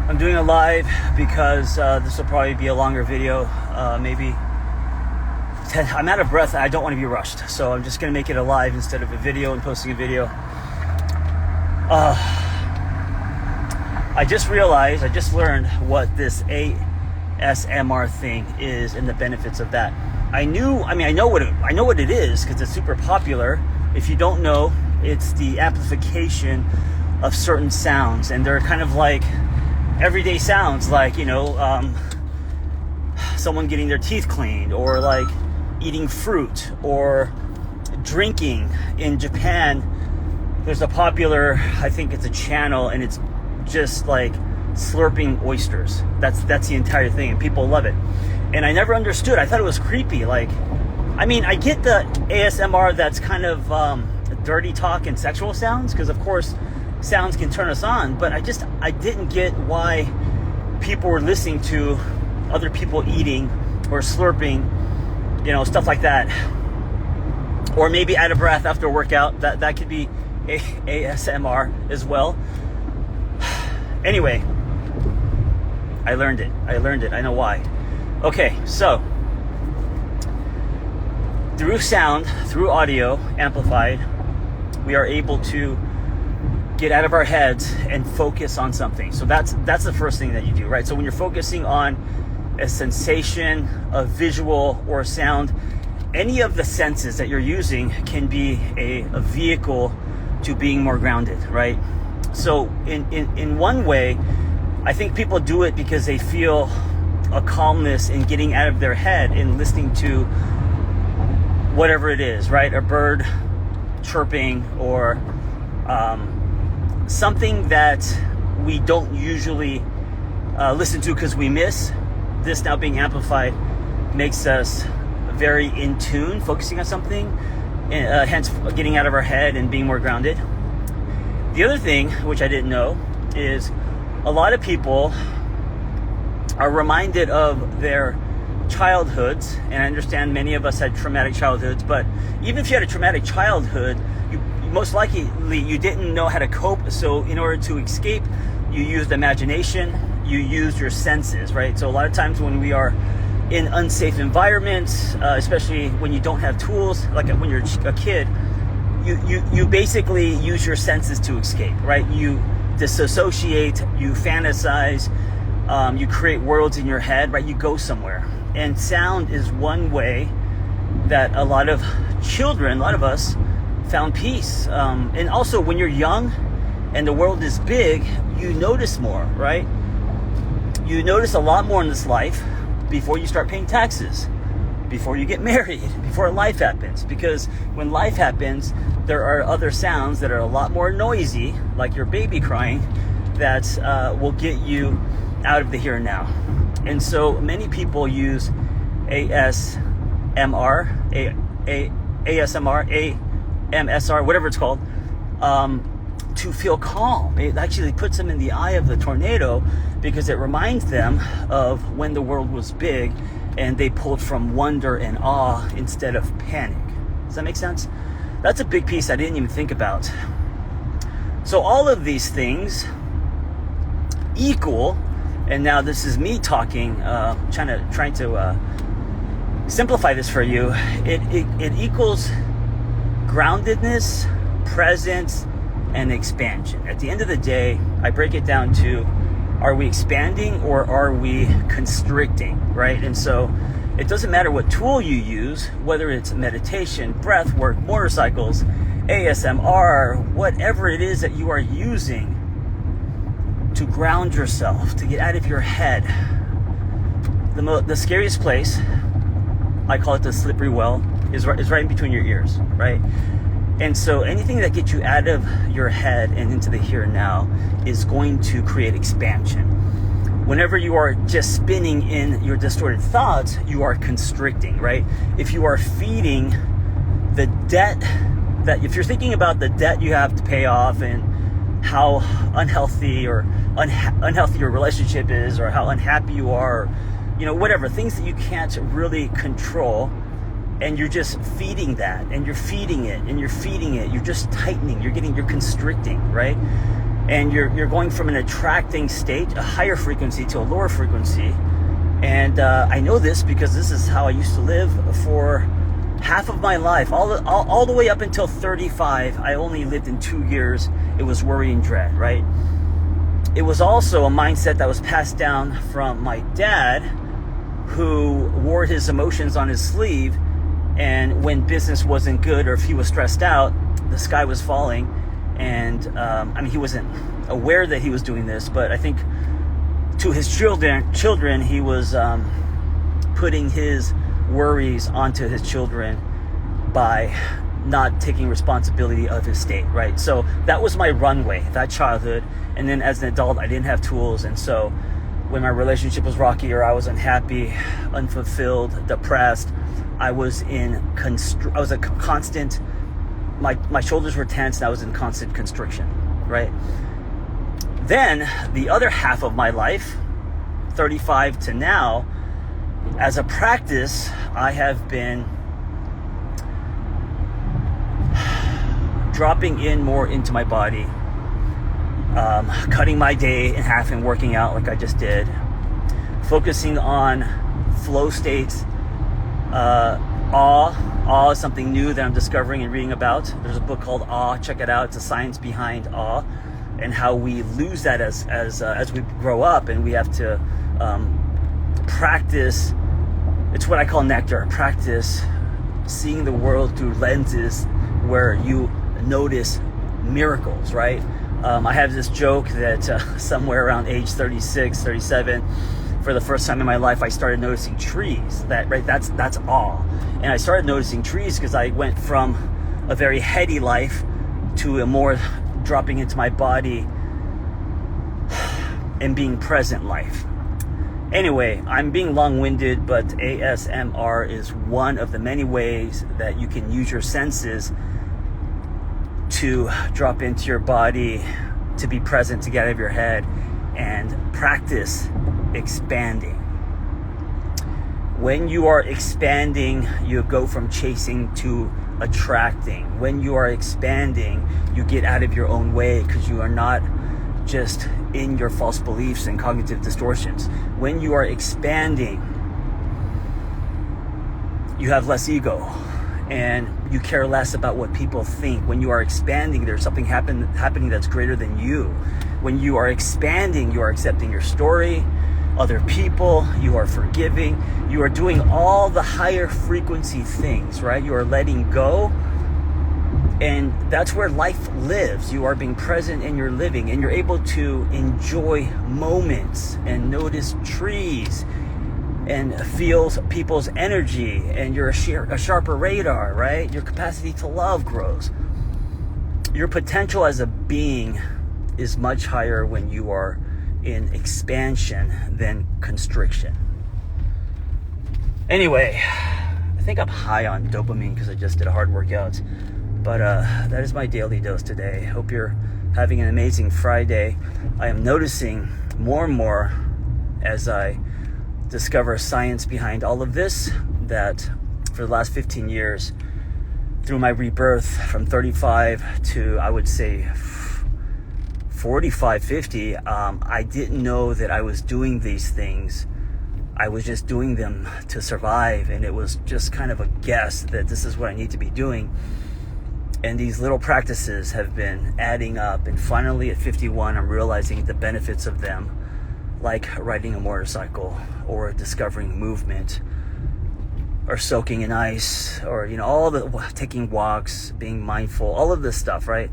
I'm doing a live because this will probably be a longer video. Maybe 10. I'm out of breath. I don't want to be rushed, so I'm just going to make it a live instead of a video and posting a video. I just learned what this ASMR thing is and the benefits of that. I know what it is because it's super popular. If you don't know, it's the amplification of certain sounds, and they're kind of like everyday sounds, like, someone getting their teeth cleaned, or like eating fruit, or drinking. In Japan, there's a popular, I think it's a channel, and it's just like slurping oysters. That's the entire thing, and people love it. And I never understood. I thought it was creepy. I get the ASMR that's kind of dirty talk and sexual sounds, because of course sounds can turn us on, but I didn't get why people were listening to other people eating or slurping, stuff like that. Or maybe out of breath after a workout. That could be ASMR as well. Anyway, I learned it. I know why. Okay, so through sound, through audio amplified, we are able to get out of our heads and focus on something. So that's the first thing that you do, right? So when you're focusing on a sensation, a visual, or a sound, any of the senses that you're using can be a vehicle to being more grounded, right? So in one way, I think people do it because they feel a calmness in getting out of their head and listening to whatever it is, right? A bird chirping, or something that we don't usually listen to because we miss. This now being amplified makes us very in tune, focusing on something, hence getting out of our head and being more grounded. The other thing, which I didn't know, is a lot of people are reminded of their childhoods, and I understand many of us had traumatic childhoods, but even if you had a traumatic childhood, you most likely you didn't know how to cope. So in order to escape, you used imagination, you used your senses, right? So a lot of times when we are in unsafe environments, especially when you don't have tools, like when you're a kid, you basically use your senses to escape, right? You disassociate, you fantasize, you create worlds in your head, right? You go somewhere. And sound is one way that a lot of children, a lot of us, found peace. And also when you're young and the world is big, you notice more, right? You notice a lot more in this life before you start paying taxes, before you get married, before life happens. Because when life happens, there are other sounds that are a lot more noisy, like your baby crying, that will get you out of the here and now. And so many people use ASMR, whatever it's called, to feel calm. It actually puts them in the eye of the tornado because it reminds them of when the world was big and they pulled from wonder and awe instead of panic. Does that make sense? That's a big piece I didn't even think about. So all of these things equal, and now this is me talking, trying to simplify this for you. It equals groundedness, presence, and expansion. At the end of the day, I break it down to, are we expanding or are we constricting, right? And so it doesn't matter what tool you use, whether it's meditation, breath work, motorcycles, ASMR, whatever it is that you are using to ground yourself, to get out of your head. The scariest place, I call it the slippery well, is right in between your ears, right? And so anything that gets you out of your head and into the here and now is going to create expansion. Whenever you are just spinning in your distorted thoughts, you are constricting, right? If you are feeding the debt, if you're thinking about the debt you have to pay off and how unhealthy your relationship is, or how unhappy you are, whatever, things that you can't really control, and you're just feeding that, and you're feeding it, and you're feeding it, you're just tightening, you're constricting, right? and you're going from an attracting state, a higher frequency, to a lower frequency. And I know this because this is how I used to live for half of my life, all the way up until 35. I only lived in 2 years. It was worry and dread, right? It was also a mindset that was passed down from my dad, who wore his emotions on his sleeve, and when business wasn't good or if he was stressed out, the sky was falling. And I mean, he wasn't aware that he was doing this, but I think to his children, he was putting his worries onto his children by not taking responsibility of his state, right? So that was my runway, that childhood. And then as an adult, I didn't have tools. And so when my relationship was rocky, or I was unhappy, unfulfilled, depressed, I was a constant, my shoulders were tense, and I was in constant constriction, right? Then the other half of my life, 35 to now, as a practice, I have been dropping in more into my body, cutting my day in half and working out like I just did, focusing on flow states, awe is something new that I'm discovering and reading about. There's a book called Awe. Check it out. It's the science behind awe and how we lose that as we grow up, and we have to practice. It's what I call nectar. Practice seeing the world through lenses where you notice miracles, right? I have this joke that somewhere around age 36, 37, for the first time in my life, I started noticing trees. That's awe. And I started noticing trees because I went from a very heady life to a more dropping into my body and being present life. Anyway, I'm being long-winded, but ASMR is one of the many ways that you can use your senses to drop into your body, to be present, to get out of your head, and practice expanding. When you are expanding, you go from chasing to attracting. When you are expanding, you get out of your own way because you are not just in your false beliefs and cognitive distortions. When you are expanding, you have less ego and you care less about what people think. When you are expanding, there's something happening that's greater than you. When you are expanding, you are accepting your story, other people, you are forgiving, you are doing all the higher frequency things, right? You are letting go, and that's where life lives. You are being present in your living, and you're able to enjoy moments and notice trees and feel people's energy, and you're a sharper radar, right? Your capacity to love grows. Your potential as a being is much higher when you are in expansion than constriction. Anyway, I think I'm high on dopamine because I just did a hard workout. But that is my daily dose today. Hope you're having an amazing Friday. I am noticing more and more as I discover science behind all of this, that for the last 15 years, through my rebirth from 35 to, I would say, 45, 50, I didn't know that I was doing these things. I was just doing them to survive, and it was just kind of a guess that this is what I need to be doing. And these little practices have been adding up, and finally at 51, I'm realizing the benefits of them, like riding a motorcycle, or discovering movement, or soaking in ice, or all the taking walks, being mindful, all of this stuff, right?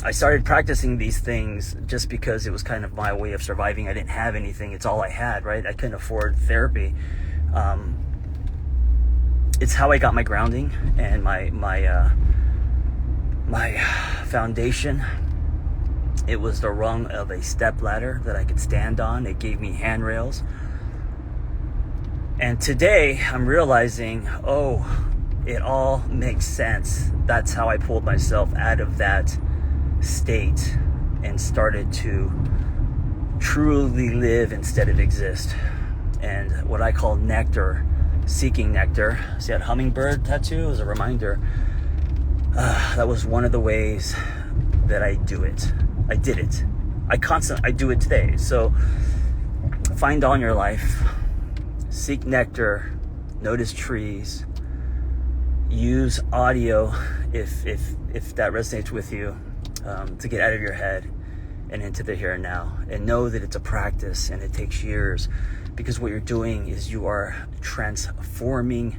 I started practicing these things just because it was kind of my way of surviving. I didn't have anything. It's all I had, right? I couldn't afford therapy. It's how I got my grounding and my foundation. It was the rung of a step ladder that I could stand on. It gave me handrails. And today I'm realizing, it all makes sense. That's how I pulled myself out of that state and started to truly live instead of exist. And what I call nectar, seeking nectar. See that hummingbird tattoo is a reminder. That was one of the ways that I do it. I did it. I do it today. So find awe in your life, seek nectar, notice trees, use audio if that resonates with you, to get out of your head and into the here and now, and know that it's a practice and it takes years, because what you're doing is you are transforming,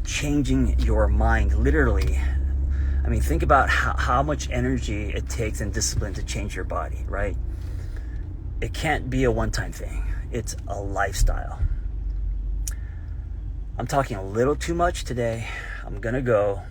changing your mind, literally. I mean, think about how much energy it takes and discipline to change your body, right? It can't be a one-time thing. It's a lifestyle. I'm talking a little too much today. I'm gonna go.